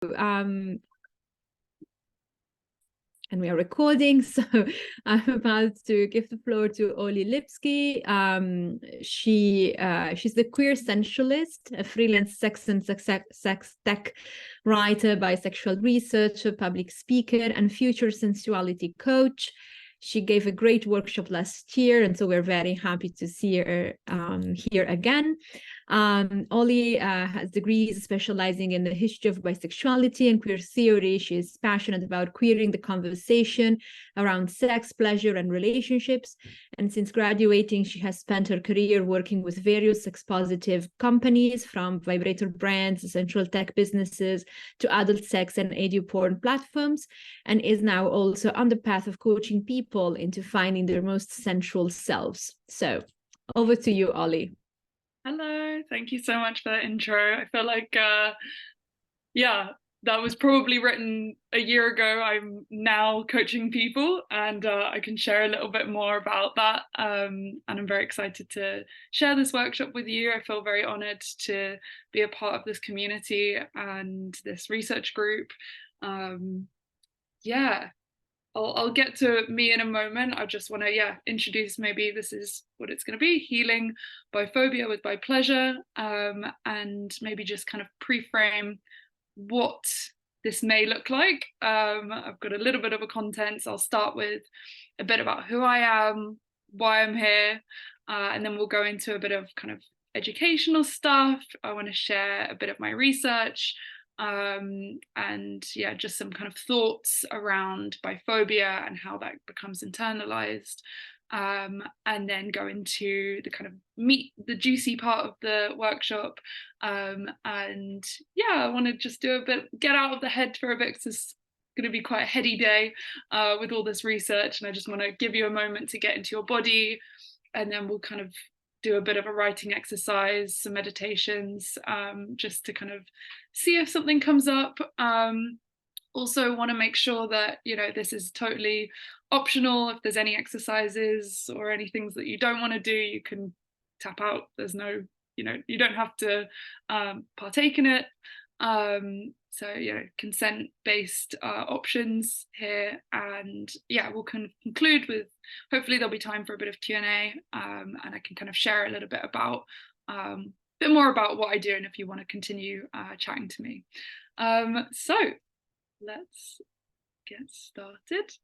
and we are recording, so I'm about to give the floor to Oli Lipski. She's the Queer Sensualist, a freelance sex and sex tech writer, bisexual researcher, public speaker, and future sensuality coach. She gave a great workshop last year, and so we're very happy to see her here again. Oli has degrees specializing in the history of bisexuality and queer theory. She is passionate about queering the conversation around sex, pleasure, and relationships. And since graduating, she has spent her career working with various sex-positive companies, from vibrator brands, sensual tech businesses, to adult sex and edu-porn platforms, and is now also on the path of coaching people into finding their most sensual selves. So over to you, Oli. Hello, thank you so much for that intro. I feel like, yeah, that was probably written a year ago. I'm now coaching people, and I can share a little bit more about that. And I'm very excited to share this workshop with you. I feel very honored to be a part of this community and this research group. Yeah. I'll get to me in a moment. I just want to, introduce, maybe this is what it's going to be: healing bi-phobia with bi-pleasure, and maybe just kind of pre-frame what this may look like. I've got a little bit of a content, so I'll start with a bit about who I am, why I'm here, and then we'll go into a bit of kind of educational stuff. I want to share a bit of my research, and just some kind of thoughts around biphobia and how that becomes internalized, and then go into the kind of the juicy part of the workshop, and I want to just do a bit, get out of the head for a bit, because it's going to be quite a heady day with all this research, and I just want to give you a moment to get into your body, and then we'll kind of do a bit of a writing exercise, some meditations, just to kind of see if something comes up. Also want to make sure that, this is totally optional. If there's any exercises or any things that you don't want to do, you can tap out. There's no, you don't have to partake in it. So consent-based options here, and we'll kind of conclude with, hopefully there'll be time for a bit of Q&A, and I can kind of share a little bit about bit more about what I do, and if you want to continue chatting to me. So let's get started.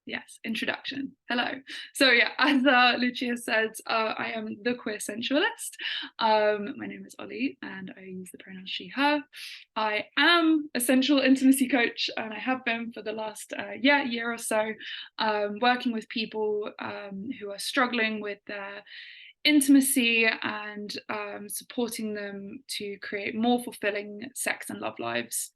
Yes, introduction. Hello. So as Lucia said, I am the Queer Sensualist. My name is Oli, and I use the pronouns she, her. I am a sensual intimacy coach, and I have been for the last year or so, working with people who are struggling with their intimacy, and supporting them to create more fulfilling sex and love lives.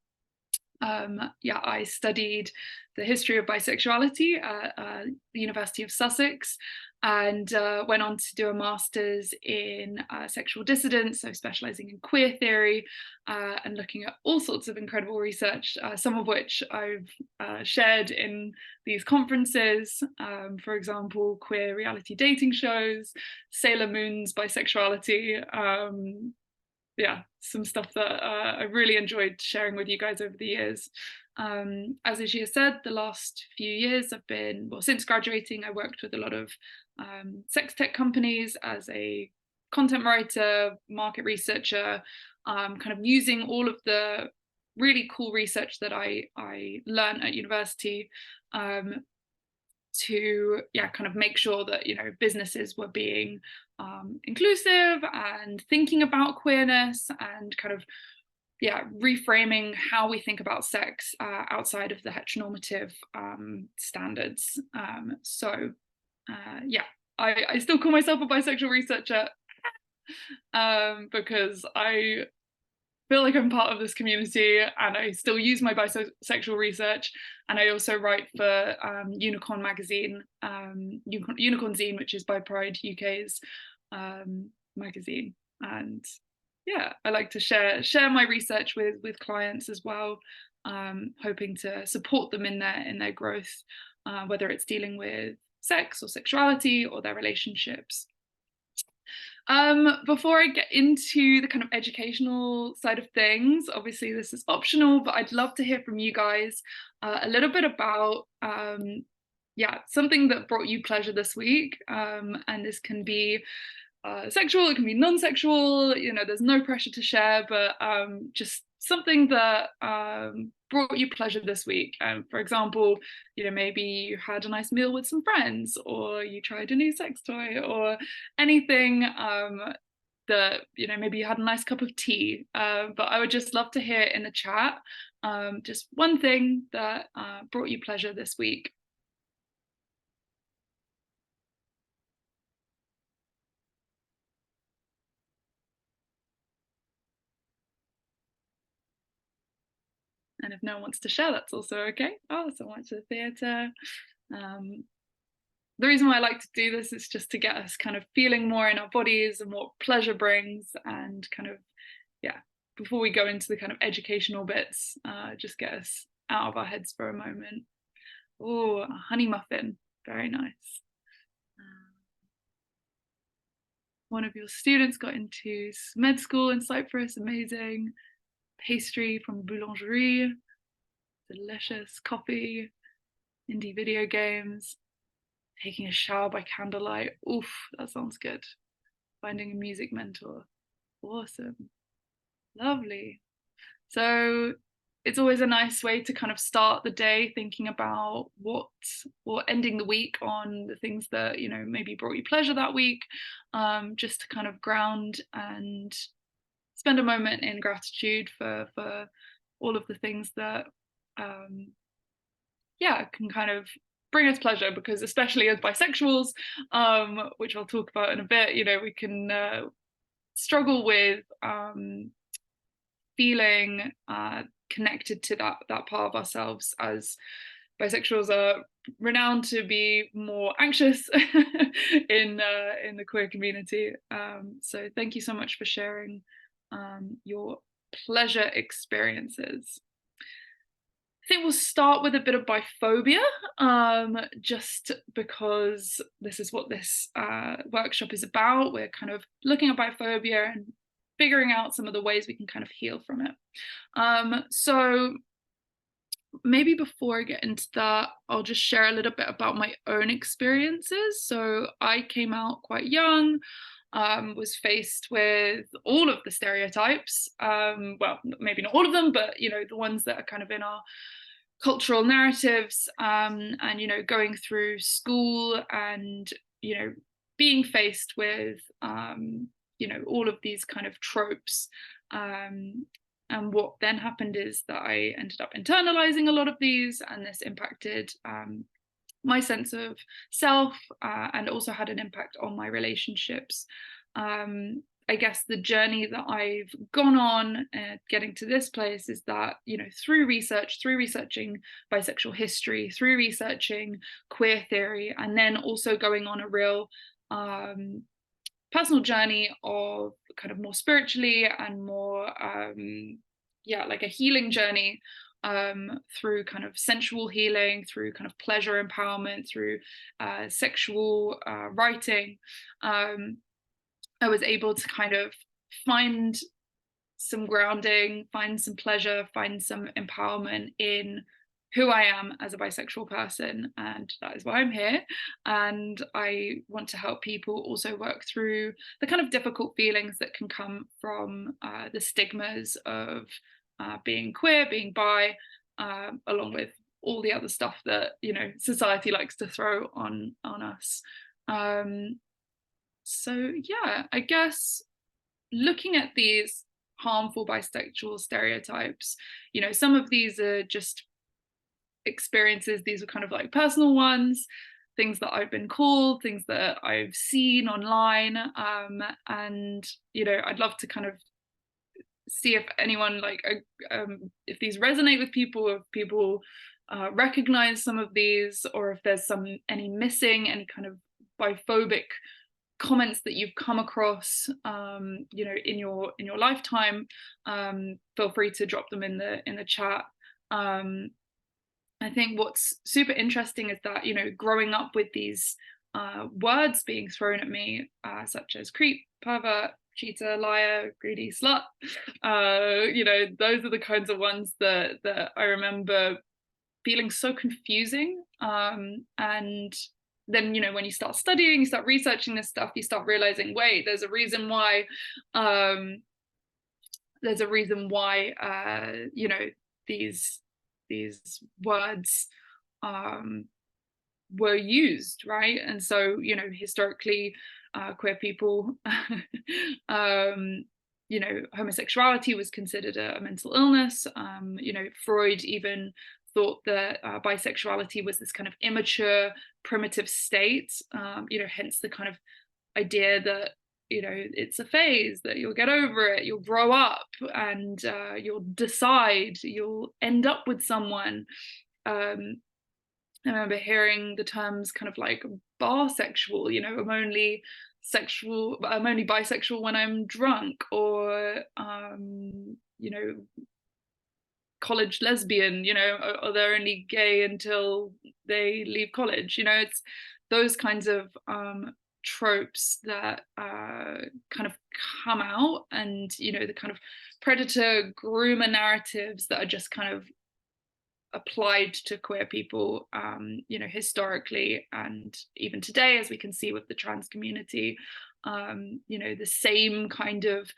I studied the history of bisexuality at the University of Sussex, and went on to do a master's in sexual dissidence, so specialising in queer theory, and looking at all sorts of incredible research, some of which I've shared in these conferences. For example, queer reality dating shows, Sailor Moon's bisexuality, some stuff that I really enjoyed sharing with you guys over the years. As Ajia said, the last few years I've been, since graduating, I worked with a lot of sex tech companies as a content writer, market researcher, kind of using all of the really cool research that I learned at university, to kind of make sure that businesses were being inclusive and thinking about queerness, and kind of reframing how we think about sex outside of the heteronormative standards. I still call myself a bisexual researcher because I feel like I'm part of this community, and I still use my bisexual research. And I also write for Unicorn magazine, Unicorn Zine, which is Bi Pride UK's magazine. And I like to share my research with clients as well, hoping to support them in their growth, whether it's dealing with sex or sexuality or their relationships. Before I get into the kind of educational side of things, obviously this is optional, but I'd love to hear from you guys a little bit about something that brought you pleasure this week. And this can be sexual, it can be non-sexual, you know, there's no pressure to share, but just something that brought you pleasure this week. For example, you know, maybe you had a nice meal with some friends, or you tried a new sex toy, or anything that, you know, maybe you had a nice cup of tea. But I would just love to hear in the chat just one thing that brought you pleasure this week. And if no one wants to share, that's also okay. Oh, so much of theatre. The reason why I like to do this is just to get us kind of feeling more in our bodies and what pleasure brings, and kind of, yeah, before we go into the kind of educational bits, just get us out of our heads for a moment. Oh, a honey muffin, very nice. One of your students got into med school in Cyprus, amazing. Pastry from boulangerie, delicious. Coffee, indie video games, taking a shower by candlelight. Oof, that sounds good. Finding a music mentor. Awesome. Lovely. So it's always a nice way to kind of start the day thinking about or ending the week on the things that, you know, maybe brought you pleasure that week, just to kind of ground and spend a moment in gratitude for all of the things that can kind of bring us pleasure, because especially as bisexuals, which I'll talk about in a bit, you know, we can struggle with feeling connected to that part of ourselves, as bisexuals are renowned to be more anxious in the queer community. So thank you so much for sharing your pleasure experiences. I think we'll start with a bit of biphobia, just because this is what this workshop is about. We're kind of looking at biphobia and figuring out some of the ways we can kind of heal from it. So maybe before I get into that, I'll just share a little bit about my own experiences. So I came out quite young, was faced with all of the stereotypes. Well, maybe not all of them, but, you know, the ones that are kind of in our cultural narratives, and, you know, going through school and, you know, being faced with, you know, all of these kind of tropes. And what then happened is that I ended up internalizing a lot of these, and this impacted my sense of self, and also had an impact on my relationships. I guess the journey that I've gone on getting to this place is that, you know, through researching bisexual history, through researching queer theory, and then also going on a real personal journey of kind of more spiritually and more like a healing journey, through kind of sensual healing, through kind of pleasure empowerment, through sexual writing. I was able to kind of find some grounding, find some pleasure, find some empowerment in who I am as a bisexual person, and that is why I'm here. And I want to help people also work through the kind of difficult feelings that can come from the stigmas of being queer, being bi, along with all the other stuff that, you know, society likes to throw on us. So yeah, I guess looking at these harmful bisexual stereotypes, you know, some of these are just experiences. These are kind of like personal ones, things that I've been called, things that I've seen online, and, you know, I'd love to kind of see if anyone like if these resonate with people, if people recognize some of these, or if there's any missing, any kind of biphobic comments that you've come across, you know, in your lifetime. Feel free to drop them in the chat. I think what's super interesting is that, you know, growing up with these words being thrown at me, such as creep, pervert, cheater, liar, greedy, slut. Those are the kinds of ones that I remember feeling so confusing. And then, when you start studying, you start researching this stuff, you start realizing, wait, there's a reason why these words were used, right? And so, historically, queer people, homosexuality was considered a mental illness. Freud even thought that bisexuality was this kind of immature, primitive state, hence the kind of idea that, it's a phase, that you'll get over it, you'll grow up, and you'll decide, you'll end up with someone. I remember hearing the terms kind of like barsexual, I'm only bisexual when I'm drunk, or college lesbian, or they're only gay until they leave college. It's those kinds of tropes that kind of come out, and the kind of predator groomer narratives that are just kind of applied to queer people, historically, and even today, as we can see with the trans community. The same kind of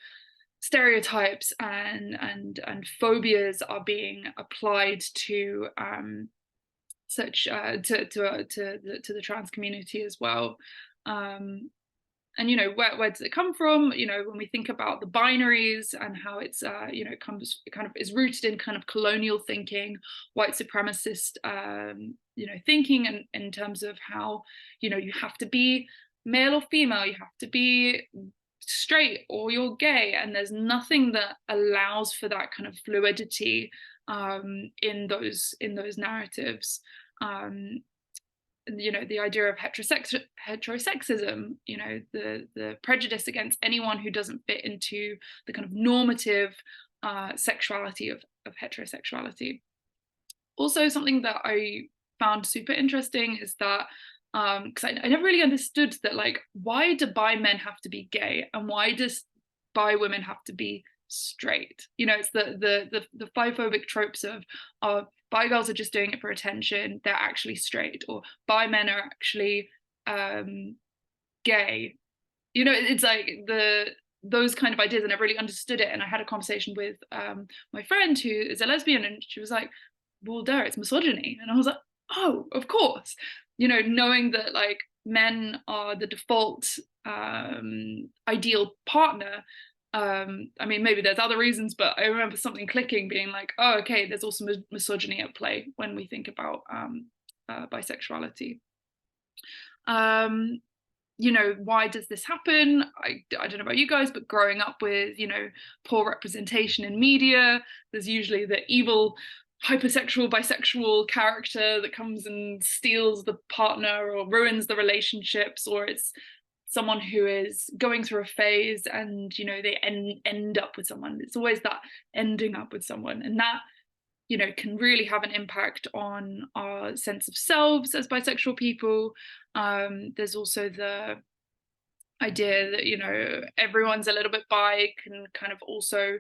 stereotypes and phobias are being applied to the trans community as well. And where does it come from? When we think about the binaries and how it's is rooted in kind of colonial thinking, white supremacist thinking, and in terms of how you have to be male or female, you have to be straight or you're gay, and there's nothing that allows for that kind of fluidity in those narratives. The idea of heterosexism, the prejudice against anyone who doesn't fit into the kind of normative sexuality of heterosexuality. Also, something that I found super interesting is that because I never really understood that, like, why do bi men have to be gay, and why does bi women have to be straight? It's the bi-phobic tropes of bi girls are just doing it for attention, they're actually straight, or bi men are actually gay. It's like those kind of ideas. I never really understood it, and I had a conversation with my friend who is a lesbian, and she was like, well, there, it's misogyny. And I was like, oh, of course. Knowing that, like, men are the default ideal partner. Maybe there's other reasons, but I remember something clicking, being like, oh, okay, there's also misogyny at play when we think about bisexuality. Why does this happen? I don't know about you guys, but growing up with, poor representation in media, there's usually the evil hypersexual, bisexual character that comes and steals the partner or ruins the relationships, or it's someone who is going through a phase and they end up with someone. It's always that ending up with someone, and that can really have an impact on our sense of selves as bisexual people. There's also the idea that everyone's a little bit bi can kind of also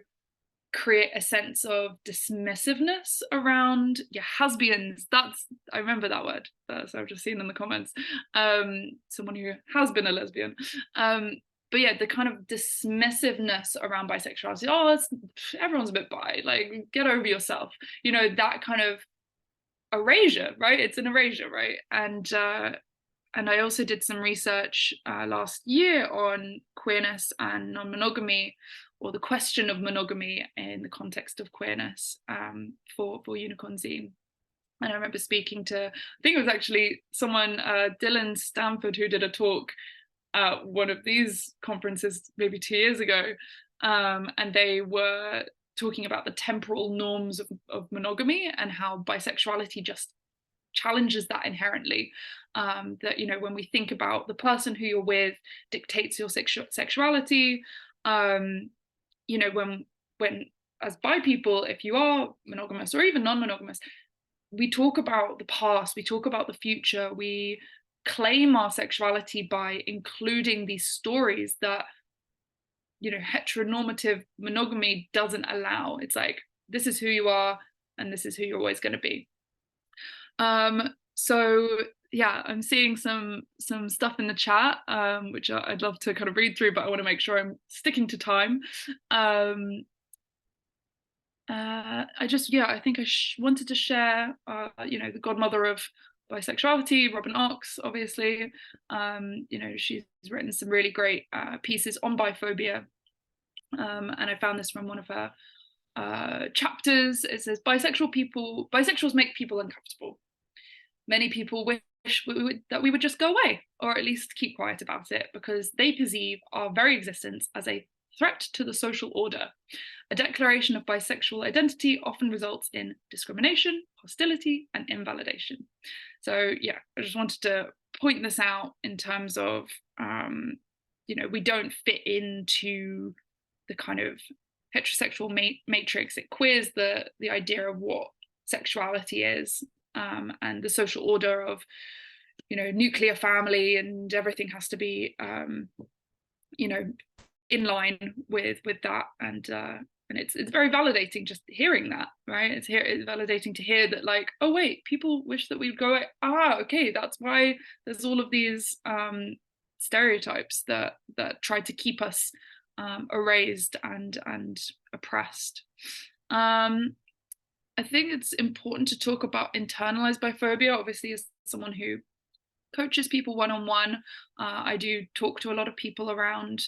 create a sense of dismissiveness around your husbands. I remember that word, so I've just seen in the comments, someone who has been a lesbian. But yeah, the kind of dismissiveness around bisexuality. Oh, everyone's a bit bi, like, get over yourself. That kind of erasure, right? It's an erasure, right? And I also did some research last year on queerness and non-monogamy, or the question of monogamy in the context of queerness, for Unicorn Zine. And I remember speaking to, I think it was actually someone, Dylan Stanford, who did a talk at one of these conferences maybe 2 years ago, and they were talking about the temporal norms of monogamy, and how bisexuality just challenges that inherently. That when we think about the person who you're with dictates your sexuality. When as bi people, if you are monogamous or even non-monogamous, we talk about the past, we talk about the future, we claim our sexuality by including these stories that, you know, heteronormative monogamy doesn't allow. It's like, this is who you are and this is who you're always going to be. So yeah, I'm seeing some stuff in the chat, which I'd love to kind of read through, but I want to make sure I'm sticking to time. I think I wanted to share, you know, the godmother of bisexuality, Robin Ox, obviously. You know, she's written some really great pieces on bi-phobia. And I found this from one of her chapters. It says, bisexuals make people uncomfortable. Many people wish that we would just go away, or at least keep quiet about it, because they perceive our very existence as a threat to the social order. A declaration of bisexual identity often results in discrimination, hostility, and invalidation. So yeah, I just wanted to point this out in terms of, you know, we don't fit into the kind of heterosexual matrix. It queers the idea of what sexuality is, and the social order of, you know, nuclear family, and everything has to be, you know, in line with that. And it's very validating just hearing that, right? It's validating to hear that, like, oh wait, people wish that we'd go, okay, that's why there's all of these stereotypes that try to keep us erased and oppressed. I think it's important to talk about internalized biphobia. Obviously, as someone who coaches people one-on-one, I do talk to a lot of people around,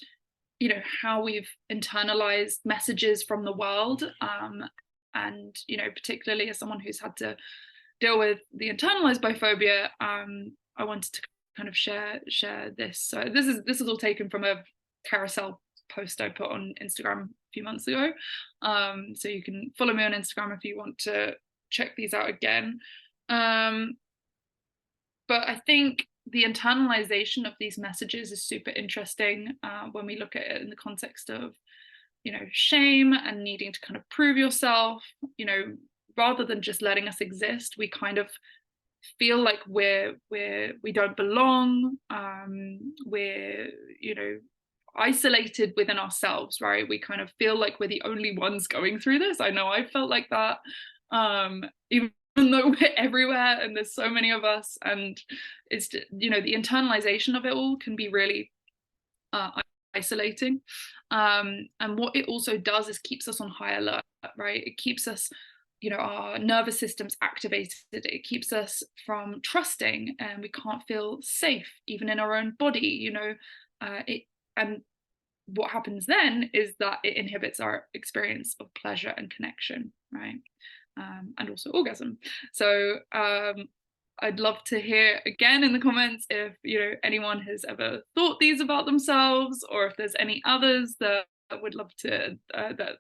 you know, how we've internalized messages from the world, and, you know, particularly as someone who's had to deal with the internalized biphobia, I wanted to kind of share this. So this is all taken from a carousel post I put on Instagram a few months ago, so you can follow me on Instagram if you want to check these out again. But I think the internalization of these messages is super interesting when we look at it in the context of, you know, shame and needing to kind of prove yourself. You know, rather than just letting us exist, we kind of feel like we don't belong. We're, you know, isolated within ourselves, right? We kind of feel like we're the only ones going through this. I know I felt like that, even though we're everywhere and there's so many of us. And it's, you know, the internalization of it all can be really isolating. And what it also does is keeps us on high alert, right? It keeps us, you know, our nervous system's activated. It keeps us from trusting, and we can't feel safe even in our own body, you know. And what happens then is that it inhibits our experience of pleasure and connection, right? And also orgasm. So I'd love to hear again in the comments if, you know, anyone has ever thought these about themselves, or if there's any others that would love to, that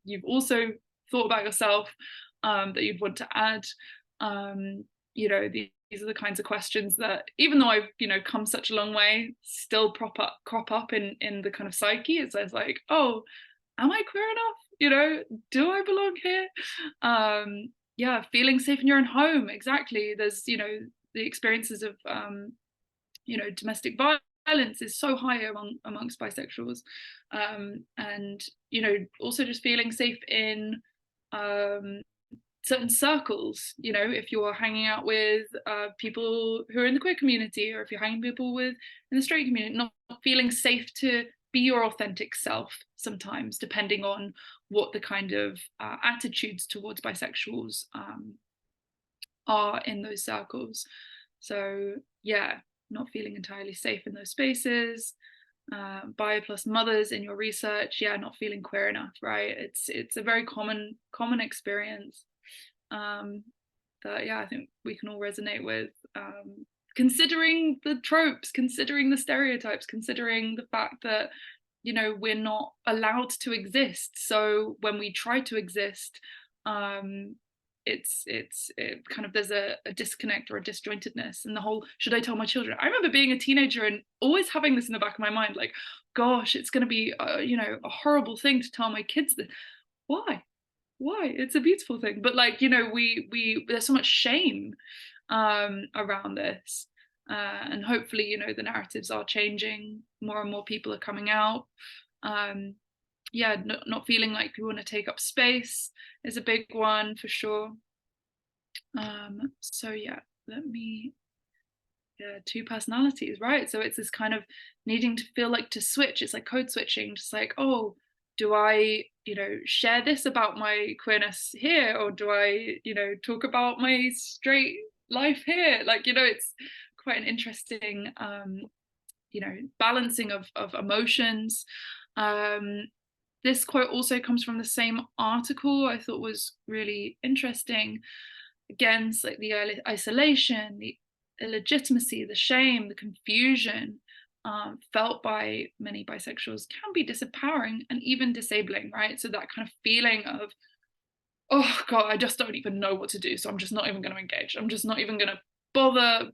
you've also thought about yourself, that you'd want to add. You know, these are the kinds of questions that, even though I've, you know, come such a long way, still crop up in the kind of psyche. It's like, oh, am I queer enough? You know, do I belong here? Yeah, feeling safe in your own home. Exactly. There's, you know, the experiences of, you know, domestic violence is so high amongst bisexuals, and, you know, also just feeling safe in certain circles. You know, if you're hanging out with people who are in the queer community, or if you're hanging people with in the straight community, not feeling safe to be your authentic self sometimes, depending on what the kind of attitudes towards bisexuals are in those circles. So yeah, not feeling entirely safe in those spaces. Bi plus mothers in your research, yeah, not feeling queer enough, right? It's a very common experience that, yeah, I think we can all resonate with, considering the tropes, considering the stereotypes, considering the fact that, you know, we're not allowed to exist. So when we try to exist, it kind of, there's a disconnect or a disjointedness, and the whole, should I tell my children? I remember being a teenager and always having this in the back of my mind, like, gosh, it's going to be you know, a horrible thing to tell my kids this. Why? It's a beautiful thing. But, like, you know, we there's so much shame around this. And hopefully, you know, the narratives are changing, more and more people are coming out. Yeah, not feeling like we want to take up space is a big one for sure. So yeah, two personalities, right? So it's this kind of needing to feel like to switch. It's like code switching, just like, oh, do I, you know, share this about my queerness here, or do I, you know, talk about my straight life here? Like, you know, it's quite an interesting, you know, balancing of emotions. This quote also comes from the same article I thought was really interesting. Again, it's like the isolation, the illegitimacy, the shame, the confusion felt by many bisexuals can be disempowering and even disabling, right? So that kind of feeling of, oh God, I just don't even know what to do. So I'm just not even going to engage. I'm just not even going to bother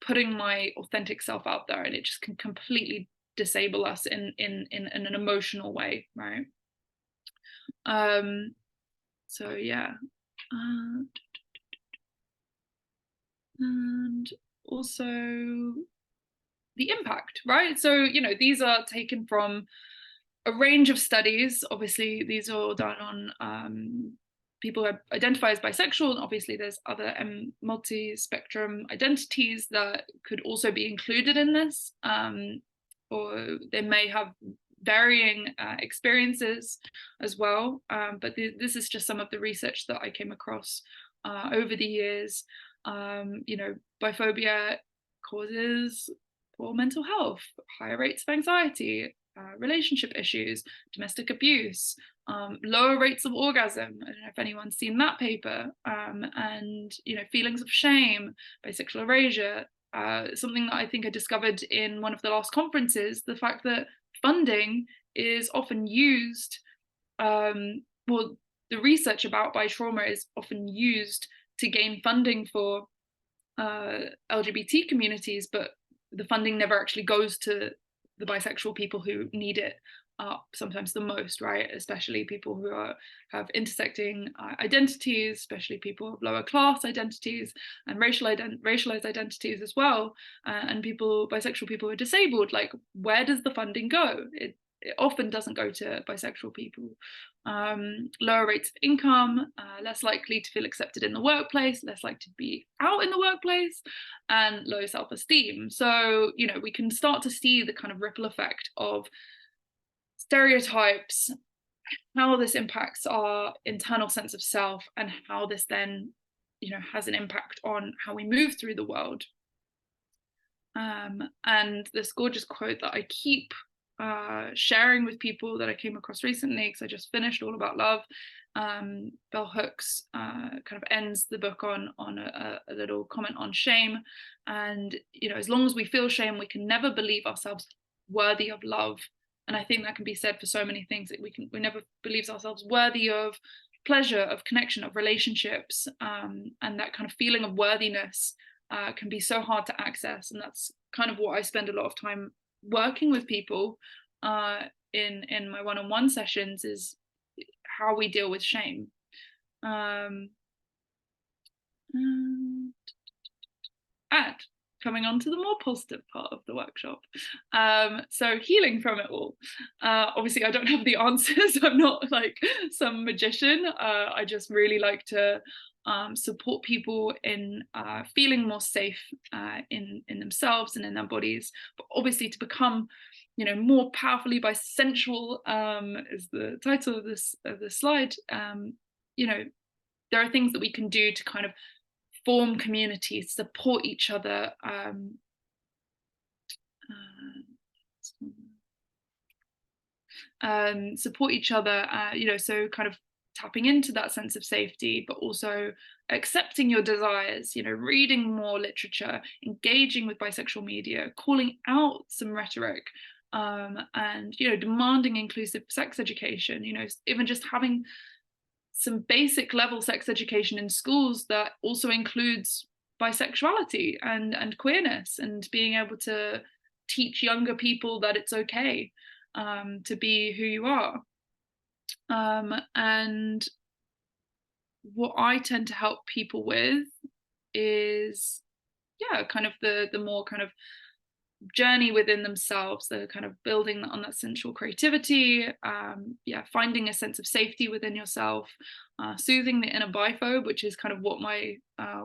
putting my authentic self out there. And it just can completely disable us in an emotional way, right? So yeah. And also the impact, right? So, you know, these are taken from a range of studies. Obviously, these are all done on people who identify as bisexual, and obviously there's other multi-spectrum identities that could also be included in this, or they may have varying experiences as well. But this is just some of the research that I came across over the years. You know, biphobia causes poor mental health, higher rates of anxiety, relationship issues, domestic abuse, lower rates of orgasm. I don't know if anyone's seen that paper. And, you know, feelings of shame, bisexual erasure. Something that I think I discovered in one of the last conferences, the fact that funding is often used, well, the research about bi trauma is often used to gain funding for LGBT communities, but the funding never actually goes to the bisexual people who need it sometimes the most, right? Especially people who have intersecting identities, especially people of lower class identities and racialized identities as well, and bisexual people who are disabled. Like, where does the funding go? It often doesn't go to bisexual people. Lower rates of income, less likely to feel accepted in the workplace, less likely to be out in the workplace, and low self-esteem. So, you know, we can start to see the kind of ripple effect of stereotypes, how this impacts our internal sense of self, and how this then, you know, has an impact on how we move through the world. And this gorgeous quote that I keep sharing with people that I came across recently, because I just finished All About Love. Bell Hooks kind of ends the book on a little comment on shame. And, you know, as long as we feel shame, we can never believe ourselves worthy of love. And I think that can be said for so many things, that we never believe ourselves worthy of pleasure, of connection, of relationships, and that kind of feeling of worthiness can be so hard to access. And that's kind of what I spend a lot of time working with people in my one-on-one sessions, is how we deal with shame. And coming on to the more positive part of the workshop, so healing from it all. Obviously I don't have the answers. I'm not like some magician. I just really like to support people in feeling more safe in themselves and in their bodies, but obviously to become, you know, more powerfully bisensual, is the title of this slide. You know, there are things that we can do to kind of form communities, support each other, support each other, you know, so kind of tapping into that sense of safety, but also accepting your desires, you know, reading more literature, engaging with bisexual media, calling out some rhetoric, and, you know, demanding inclusive sex education, you know, even just having some basic level sex education in schools that also includes bisexuality and queerness, and being able to teach younger people that it's okay to be who you are. And what I tend to help people with is yeah, kind of the more kind of journey within themselves, the kind of building on that sensual creativity, yeah, finding a sense of safety within yourself, soothing the inner biphobe, which is kind of what my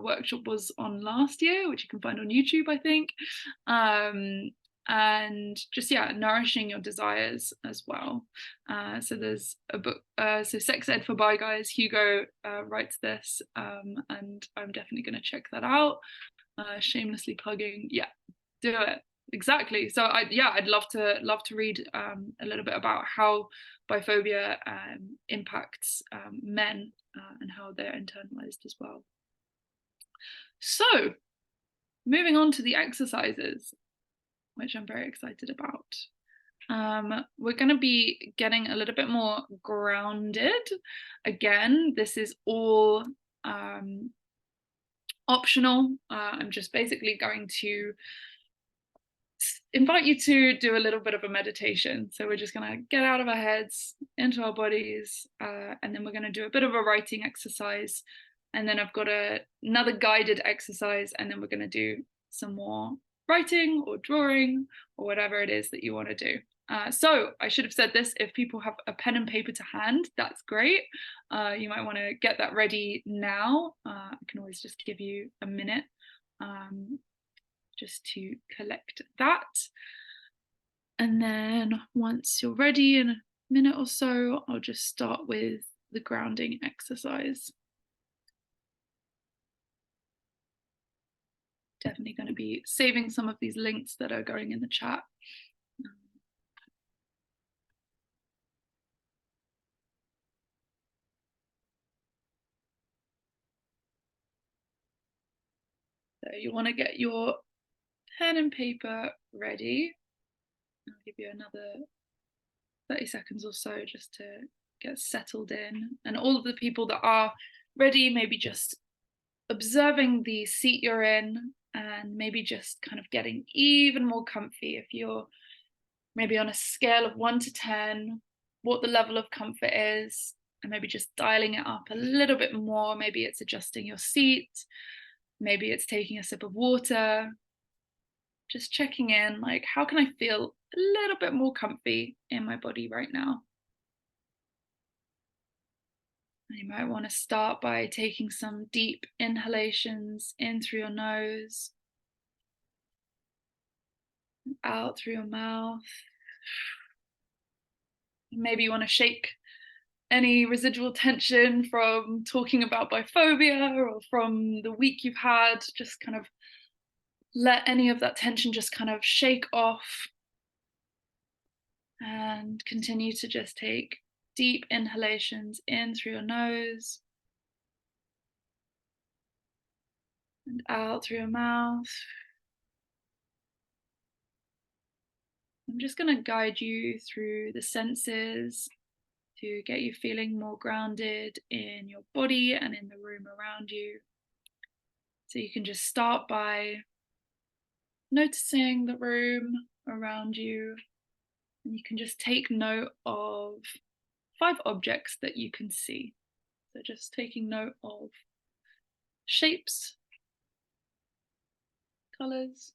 workshop was on last year, which you can find on YouTube, I think. And just, yeah, nourishing your desires as well. So there's a book, so Sex Ed for Bi Guys, Hugo writes this, and I'm definitely going to check that out. Shamelessly plugging, yeah, do it. Exactly. So I'd love to read a little bit about how biphobia impacts men and how they're internalized as well. So moving on to the exercises, which I'm very excited about. We're going to be getting a little bit more grounded. Again, this is all optional. I'm just basically going to invite you to do a little bit of a meditation. So we're just going to get out of our heads into our bodies, and then we're going to do a bit of a writing exercise, and then I've got another guided exercise, and then we're going to do some more writing or drawing or whatever it is that you want to do. So I should have said this, if people have a pen and paper to hand, that's great. You might want to get that ready now. I can always just give you a minute just to collect that. And then once you're ready, in a minute or so, I'll just start with the grounding exercise. Definitely going to be saving some of these links that are going in the chat. So you want to get your pen and paper ready. I'll give you another 30 seconds or so just to get settled in. And all of the people that are ready, maybe just observing the seat you're in, and maybe just kind of getting even more comfy. If you're maybe on a scale of 1 to 10, what the level of comfort is, and maybe just dialing it up a little bit more. Maybe it's adjusting your seat, maybe it's taking a sip of water, just checking in, like, how can I feel a little bit more comfy in my body right now? And you might want to start by taking some deep inhalations in through your nose, out through your mouth. Maybe you want to shake any residual tension from talking about biphobia or from the week you've had. Just kind of let any of that tension just kind of shake off, and continue to just take deep inhalations in through your nose and out through your mouth. I'm just going to guide you through the senses to get you feeling more grounded in your body and in the room around you. So you can just start by noticing the room around you, and you can just take note of 5 objects that you can see. So just taking note of shapes, colors,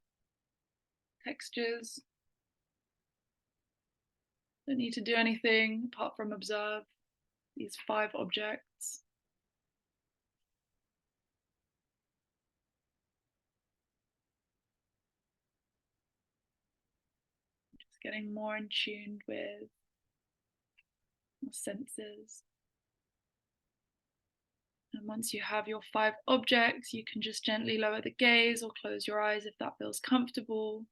textures. Don't need to do anything apart from observe these 5 objects. Just getting more in tune with your senses. And once you have your 5 objects, you can just gently lower the gaze or close your eyes if that feels comfortable.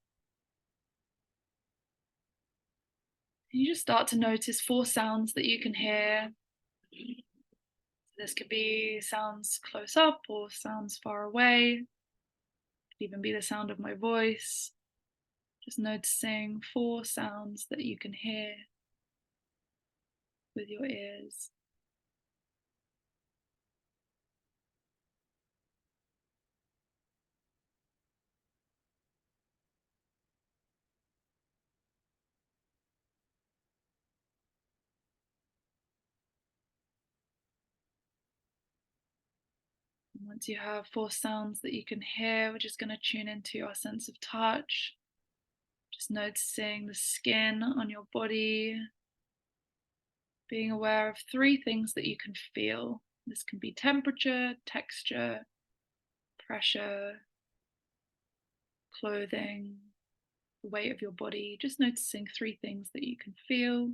And you just start to notice 4 sounds that you can hear. This could be sounds close up or sounds far away. It could even be the sound of my voice. Just noticing 4 sounds that you can hear with your ears. Once you have 4 sounds that you can hear, we're just going to tune into our sense of touch. Just noticing the skin on your body. Being aware of 3 things that you can feel. This can be temperature, texture, pressure, clothing, the weight of your body. Just noticing 3 things that you can feel.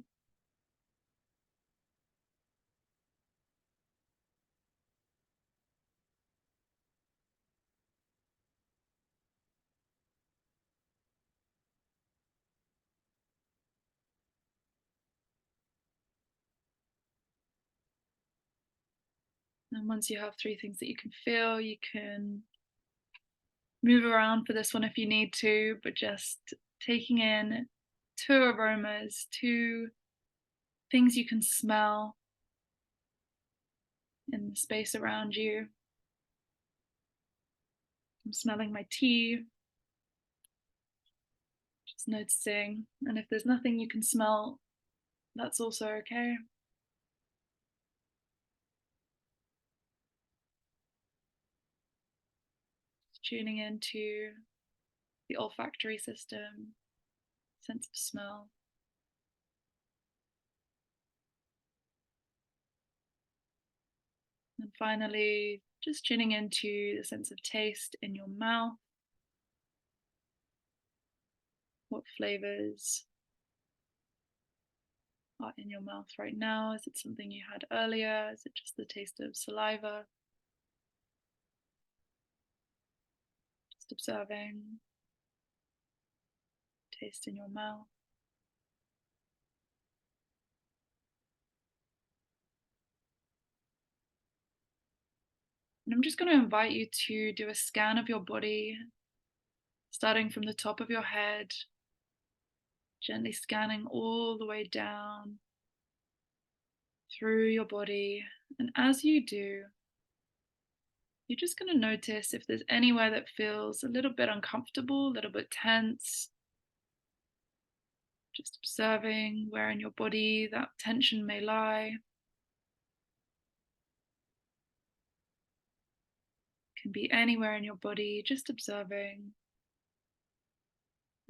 And once you have 3 things that you can feel, you can move around for this one if you need to, but just taking in 2 aromas, 2 things you can smell in the space around you. I'm smelling my tea, just noticing. And if there's nothing you can smell, that's also okay. Just tuning into the olfactory system, sense of smell. And finally, just tuning into the sense of taste in your mouth. What flavors are in your mouth right now? Is it something you had earlier? Is it just the taste of saliva? Just observing taste in your mouth. And I'm just going to invite you to do a scan of your body, starting from the top of your head, gently scanning all the way down through your body. And as you do, you're just going to notice if there's anywhere that feels a little bit uncomfortable, a little bit tense. Just observing where in your body that tension may lie. Can be anywhere in your body, just observing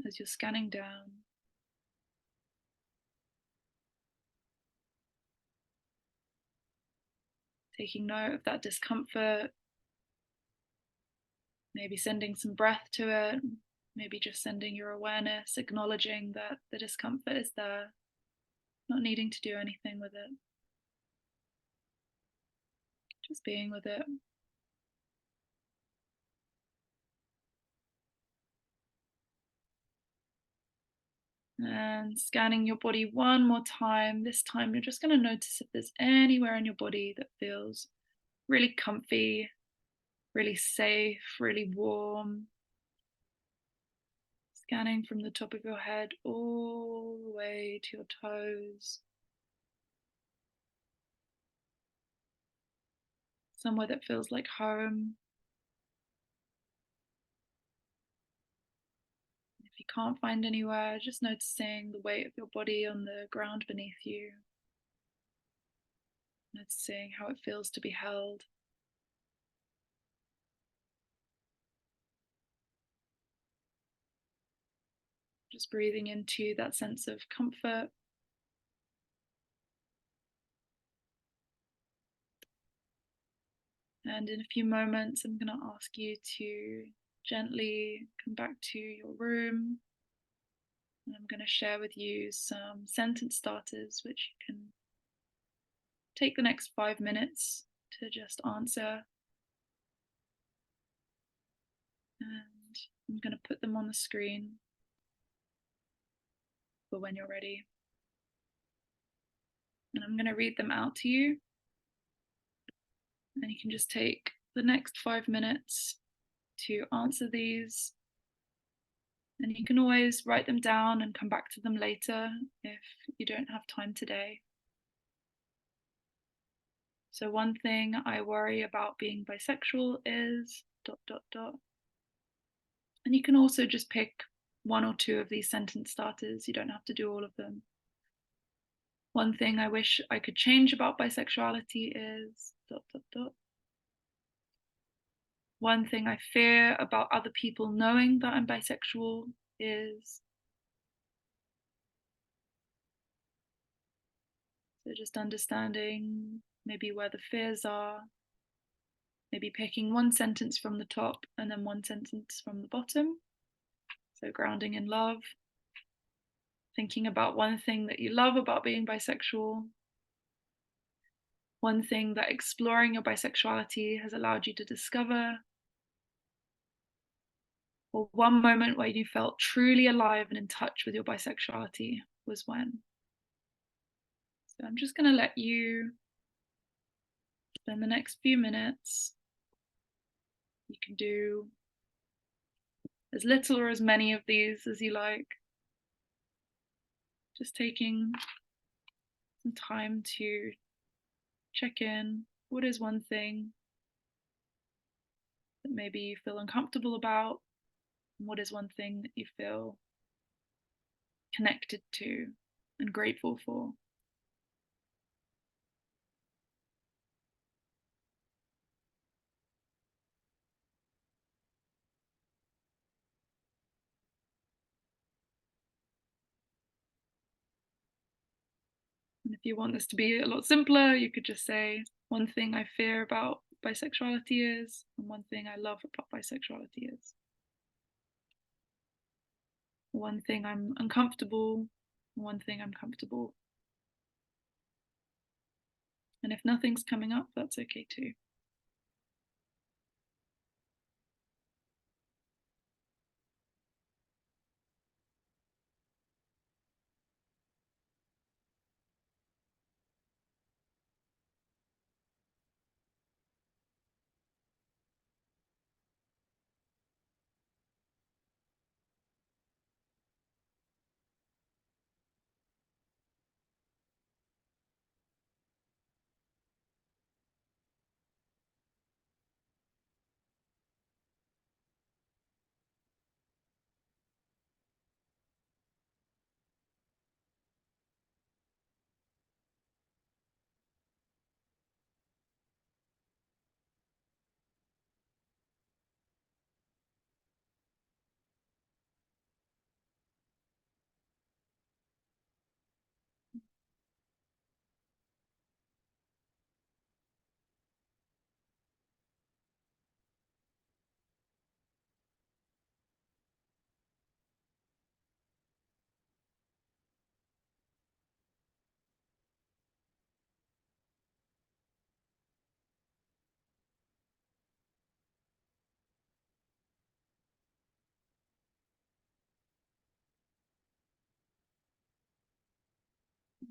as you're scanning down. Taking note of that discomfort, maybe sending some breath to it, maybe just sending your awareness, acknowledging that the discomfort is there, not needing to do anything with it, just being with it. And scanning your body one more time. This time you're just going to notice if there's anywhere in your body that feels really comfy, really safe, really warm. Scanning from the top of your head all the way to your toes. Somewhere that feels like home. If you can't find anywhere, just noticing the weight of your body on the ground beneath you. Noticing how it feels to be held. Just breathing into that sense of comfort. And in a few moments, I'm going to ask you to gently come back to your room. And I'm going to share with you some sentence starters, which you can take the next 5 minutes to just answer. And I'm going to put them on the screen for when you're ready. And I'm going to read them out to you. And you can just take the next 5 minutes to answer these. And you can always write them down and come back to them later if you don't have time today. So one thing I worry about being bisexual is ... And you can also just pick 1 or 2 of these sentence starters. You don't have to do all of them. One thing I wish I could change about bisexuality is ... one thing I fear about other people knowing that I'm bisexual is. So just understanding maybe where the fears are, maybe picking one sentence from the top and then one sentence from the bottom. So grounding in love, thinking about one thing that you love about being bisexual, one thing that exploring your bisexuality has allowed you to discover, or one moment where you felt truly alive and in touch with your bisexuality was when. So I'm just going to let you spend the next few minutes. You can do as little or as many of these as you like. Just taking some time to check in. What is one thing that maybe you feel uncomfortable about? And what is one thing that you feel connected to and grateful for? And if you want this to be a lot simpler, you could just say, one thing I fear about bisexuality is, and one thing I love about bisexuality is. One thing I'm uncomfortable, one thing I'm comfortable. And if nothing's coming up, that's okay too.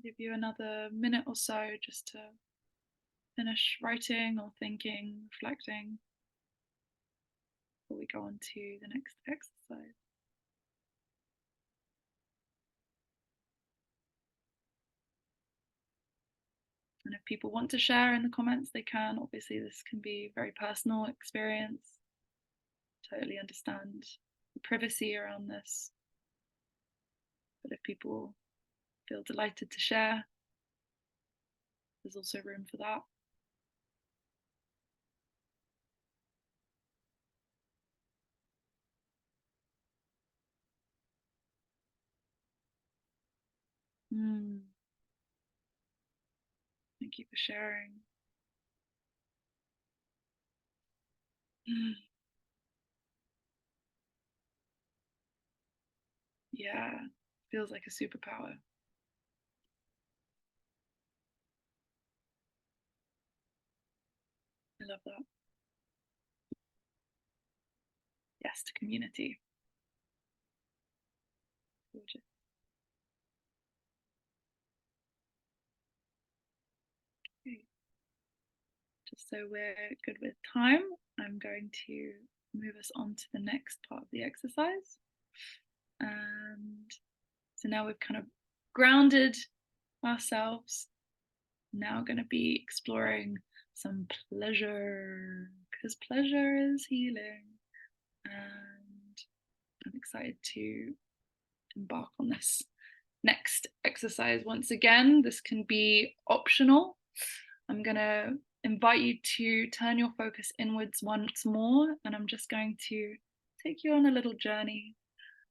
Give you another minute or so just to finish writing or thinking, reflecting, before we go on to the next exercise. And if people want to share in the comments, they can. Obviously, this can be a very personal experience. Totally understand the privacy around this. But if people feel delighted to share, there's also room for that. Thank you for sharing. Yeah, feels like a superpower. I love that. Yes to community. Gorgeous. Okay. Just so we're good with time, I'm going to move us on to the next part of the exercise. And so now we've kind of grounded ourselves. Now going to be exploring some pleasure, because pleasure is healing. And I'm excited to embark on this next exercise once again. This can be optional. I'm going to invite you to turn your focus inwards once more, and I'm just going to take you on a little journey.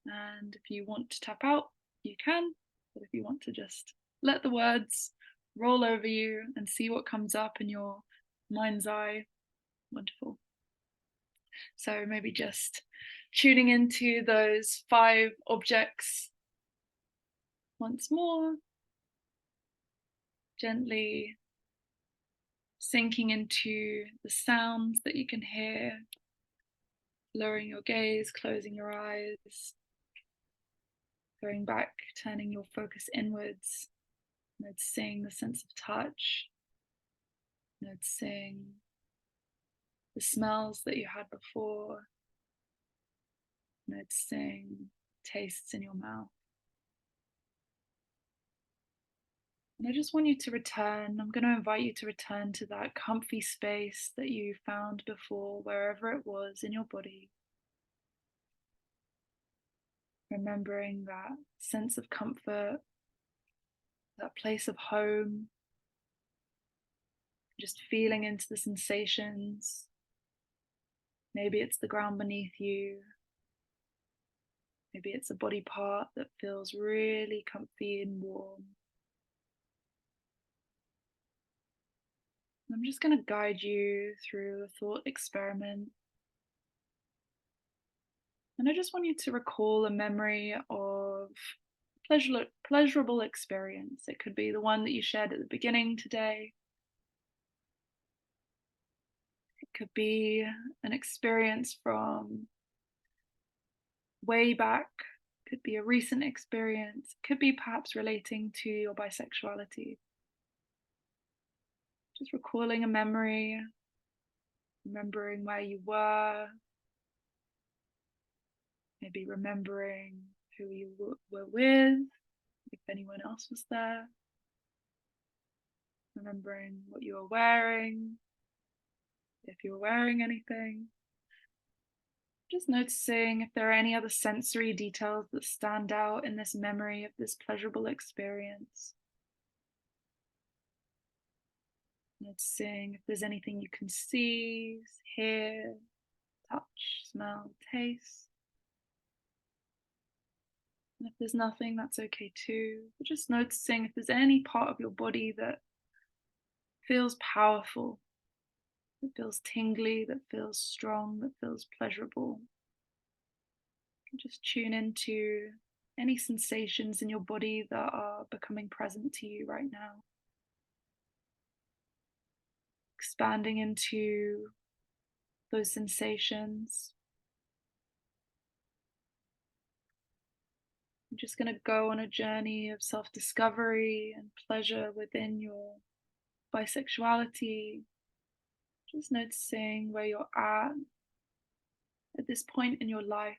And if you want to tap out, you can, but if you want to just let the words roll over you and see what comes up in your mind's eye, wonderful. So maybe just tuning into those 5 objects once more, gently sinking into the sounds that you can hear, lowering your gaze, closing your eyes, going back, turning your focus inwards, noticing the sense of touch, noticing the smells that you had before, noticing tastes in your mouth. And I just want you to return. I'm going to invite you to return to that comfy space that you found before, wherever it was in your body. Remembering that sense of comfort, that place of home. Just feeling into the sensations. Maybe it's the ground beneath you. Maybe it's a body part that feels really comfy and warm. I'm just going to guide you through a thought experiment. And I just want you to recall a memory of pleasurable experience. It could be the one that you shared at the beginning today. It could be an experience from way back. It could be a recent experience. It could be perhaps relating to your bisexuality. Just recalling a memory, remembering where you were, maybe remembering who you were with, if anyone else was there, remembering what you were wearing, if you were wearing anything. Just noticing if there are any other sensory details that stand out in this memory of this pleasurable experience. Noticing if there's anything you can see, hear, touch, smell, taste. And if there's nothing, that's okay too. But just noticing if there's any part of your body that feels powerful, that feels tingly, that feels strong, that feels pleasurable. Just tune into any sensations in your body that are becoming present to you right now. Expanding into those sensations. I'm just going to go on a journey of self-discovery and pleasure within your bisexuality. Just noticing where you're at this point in your life.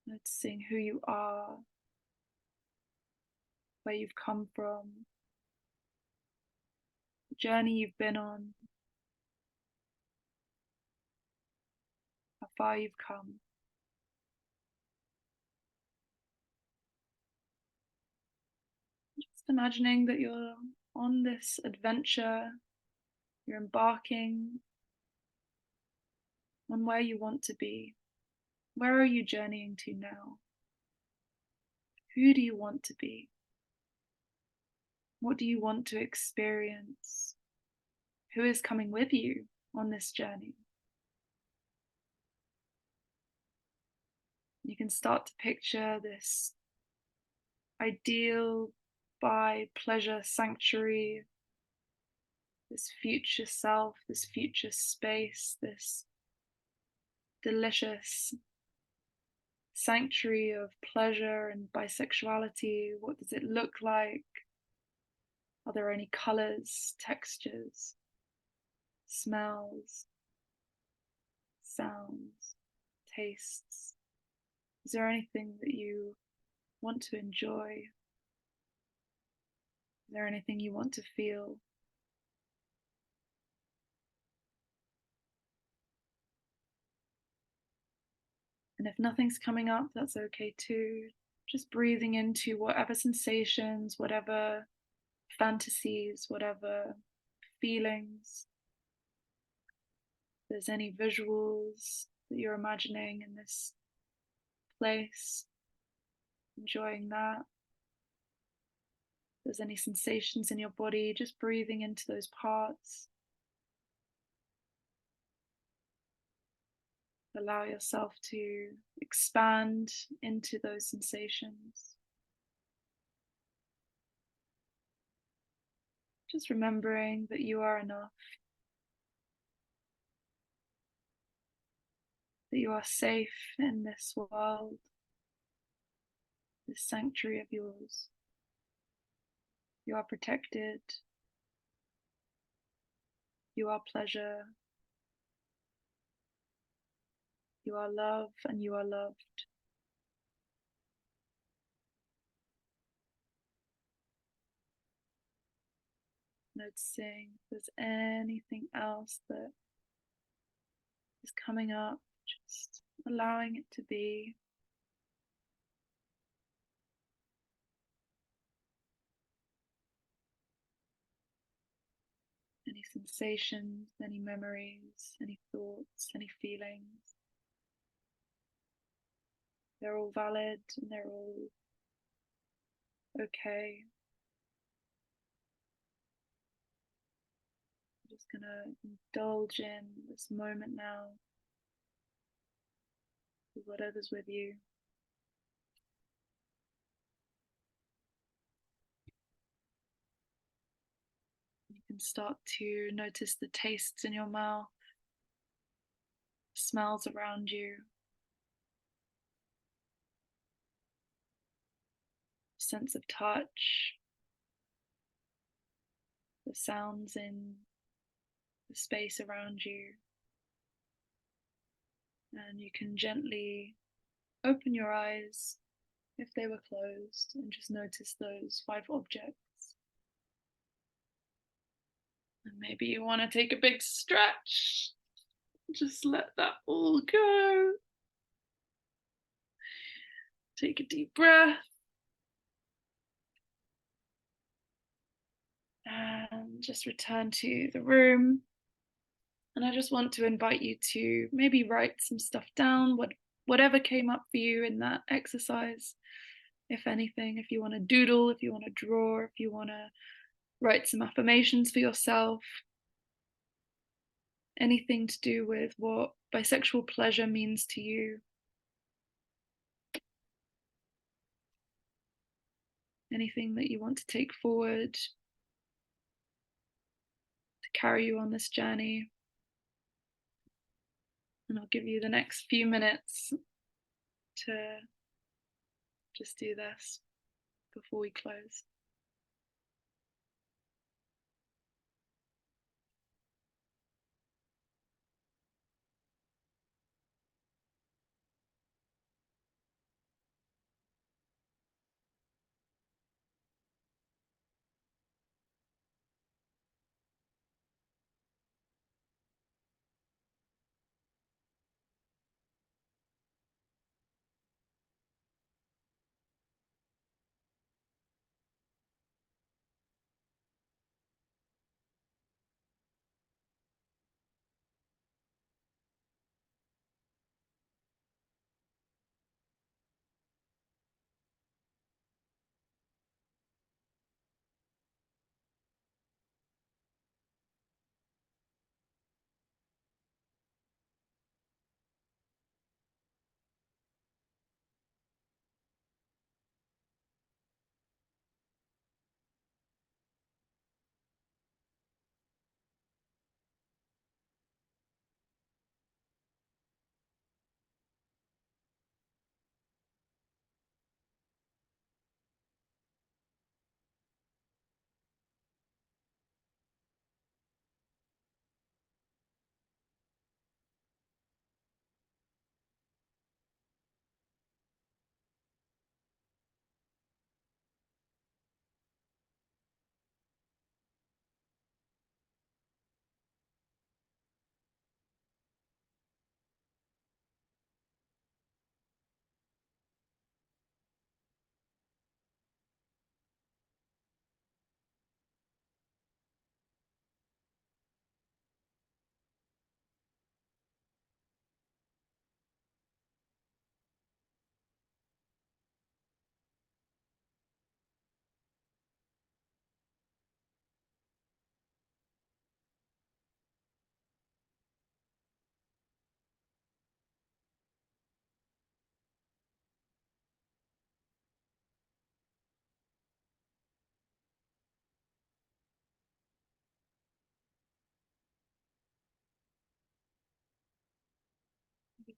Noticing who you are, where you've come from, the journey you've been on, how far you've come. Just imagining that you're on this adventure, you're embarking on where you want to be. Where are you journeying to now? Who do you want to be? What do you want to experience? Who is coming with you on this journey? You can start to picture this ideal bi-pleasure sanctuary, this future self, this future space, this delicious sanctuary of pleasure and bisexuality. What does it look like? Are there any colors, textures, smells, sounds, tastes? Is there anything that you want to enjoy? Is there anything you want to feel? And if nothing's coming up, that's okay too. Just breathing into whatever sensations, whatever fantasies, whatever feelings. If there's any visuals that you're imagining in this place, enjoying that. If there's any sensations in your body, just breathing into those parts. Allow yourself to expand into those sensations. Just remembering that you are enough, that you are safe in this world, this sanctuary of yours. You are protected. You are pleasure. You are love and you are loved. Noticing if there's anything else that is coming up, just allowing it to be. Any sensations, any memories, any thoughts, any feelings. They're all valid and they're all okay. I'm just gonna indulge in this moment now with whatever's with you. You can start to notice the tastes in your mouth, smells around you, sense of touch, the sounds in the space around you. And you can gently open your eyes if they were closed and just notice those 5 objects. And maybe you want to take a big stretch. Just let that all go. Take a deep breath. And just return to the room. And I just want to invite you to maybe write some stuff down, whatever came up for you in that exercise. If anything, if you want to doodle, if you want to draw, if you want to write some affirmations for yourself, anything to do with what bisexual pleasure means to you. Anything that you want to take forward to carry you on this journey. And I'll give you the next few minutes to just do this before we close.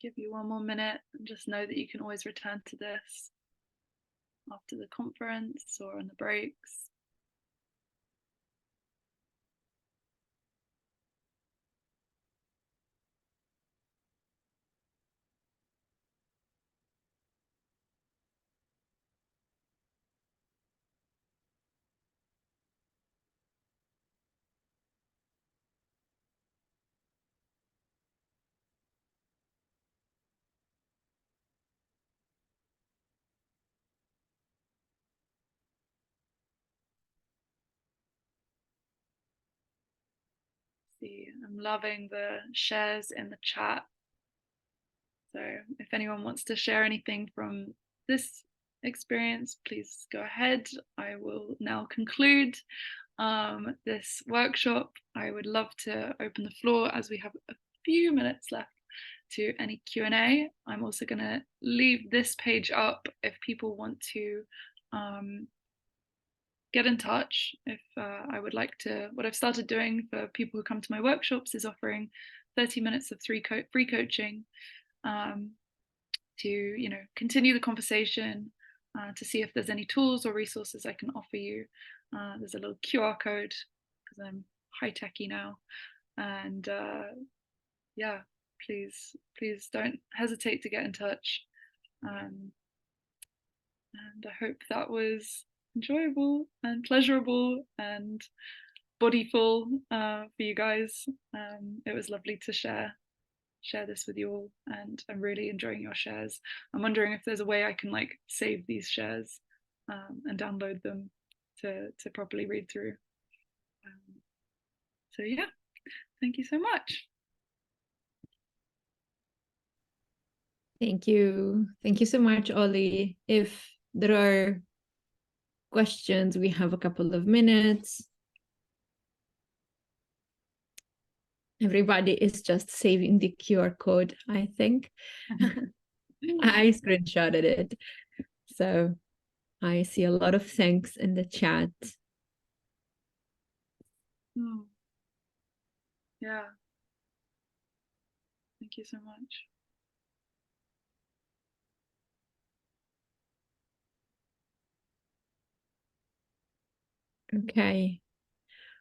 give you one more minute and just know that you can always return to this after the conference or on the breaks. See, I'm loving the shares in the chat. So if anyone wants to share anything from this experience, please go ahead. I will now conclude this workshop. I would love to open the floor, as we have a few minutes left, to any Q&A. I'm also going to leave this page up if people want to get in touch. If I would like to, what I've started doing for people who come to my workshops is offering 30 minutes of free coaching to continue the conversation, to see if there's any tools or resources I can offer you. There's a little QR code because I'm high-techy now, and yeah, please don't hesitate to get in touch. And I hope that was enjoyable and pleasurable and bodyful for you guys. It was lovely to share this with you all, and I'm really enjoying your shares. I'm wondering if there's a way I can like save these shares and download them to properly read through. So yeah, thank you so much. Thank you so much, Oli. If there are questions, we have a couple of minutes. Everybody is just saving the QR code, I think. I screenshotted it. So I see a lot of thanks in the chat. Yeah. Thank you so much. Okay.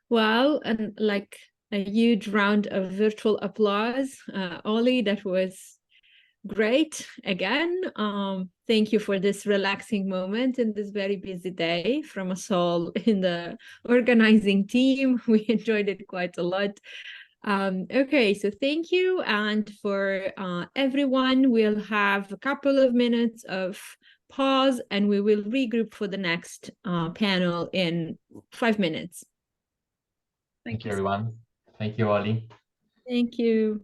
Well, and like a huge round of virtual applause. Oli, that was great again. Thank you for this relaxing moment in this very busy day from us all in the organizing team. We enjoyed it quite a lot. Okay, so thank you. And for everyone, we'll have a couple of minutes of pause and we will regroup for the next panel in 5 minutes. Thank you, everyone. Thank you, Oli. Thank you.